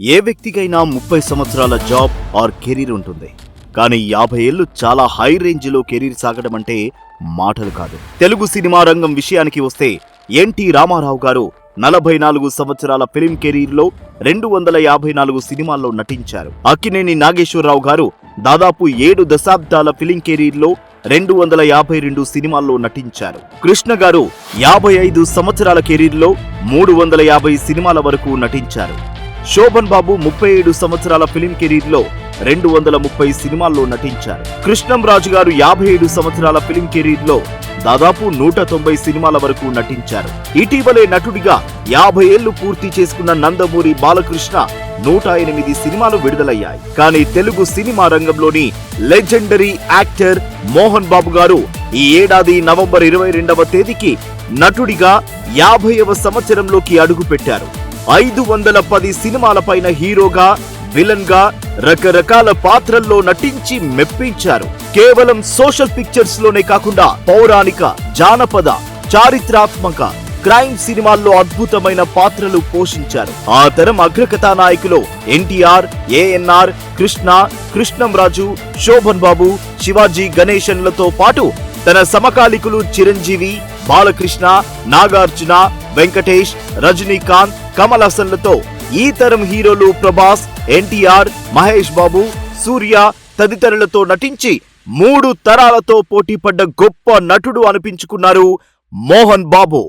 ఏ వ్యక్తికైనా 30 సంవత్సరాల job or career ఉంటుంది. కానీ 50 ఏళ్లు చాలా హై రేంజ్లో కెరీర్ సాగడం అంటే మాటలు కాదు. తెలుగు సినిమా రంగం విషయానికి వస్తే ఎన్టీ రామారావు గారు 44 సంవత్సరాల ఫిల్మ్ కెరీర్లో 254 సినిమాల్లో నటించారు. అక్కినేని నాగేశ్వరరావు గారు దాదాపు 7 దశాబ్దాల ఫిల్మ్ కెరీర్లో 252 సినిమాల్లో నటించారు. కృష్ణ గారు 55 సంవత్సరాల కెరీర్లో 350 సినిమాల వరకు నటించారు. శోభన్ బాబు 37 సంవత్సరాల ఫిల్మ్ కెరీర్లో 230 సినిమాల్లో నటించారు. కృష్ణంరాజు గారు 57 సంవత్సరాల ఫిల్మ్ కెరీర్లో దాదాపు 190 సినిమాల వరకు నటించారు. ఇటీవలే నటుడిగా 50 ఏళ్లు పూర్తి చేసుకున్న నందమూరి బాలకృష్ణ 108 సినిమాలు విడుదలయ్యాయి. కానీ తెలుగు సినిమా రంగంలోని లెజెండరీ యాక్టర్ మోహన్ బాబు గారు ఈ ఏడాది నవంబర్ 22వ తేదీకి నటుడిగా 50వ సంవత్సరంలోకి అడుగుపెట్టారు. 510 సినిమాల పైన హీరోగా, విలన్ గా రకరకాల పాత్రల్లో నటించి మెప్పించారు. కేవలం సోషల్ పిక్చర్స్ లోనే కాకుండా పౌరాణిక, జానపద, చారిత్రాత్మక, క్రైమ్ సినిమాల్లో అద్భుతమైన పాత్రలు పోషించారు. ఆ తరం అగ్రకథా నాయకులు ఎన్టీఆర్, ఏఎన్ఆర్, కృష్ణ, కృష్ణంరాజు, శోభన్ బాబు, శివాజీ గణేశన్లతో పాటు తన సమకాలికులు చిరంజీవి, బాలకృష్ణ, నాగార్జున, వెంకటేష్, రజనీకాంత్, కమల్ హాసన్లతో ఈ తరం హీరోలు ప్రభాస్, ఎన్టీఆర్, మహేష్ బాబు, సూర్య తదితరులతో నటించి 3 తరాలతో పోటీపడ్డ గొప్ప నటుడు అనిపించుకున్నారు మోహన్ బాబు.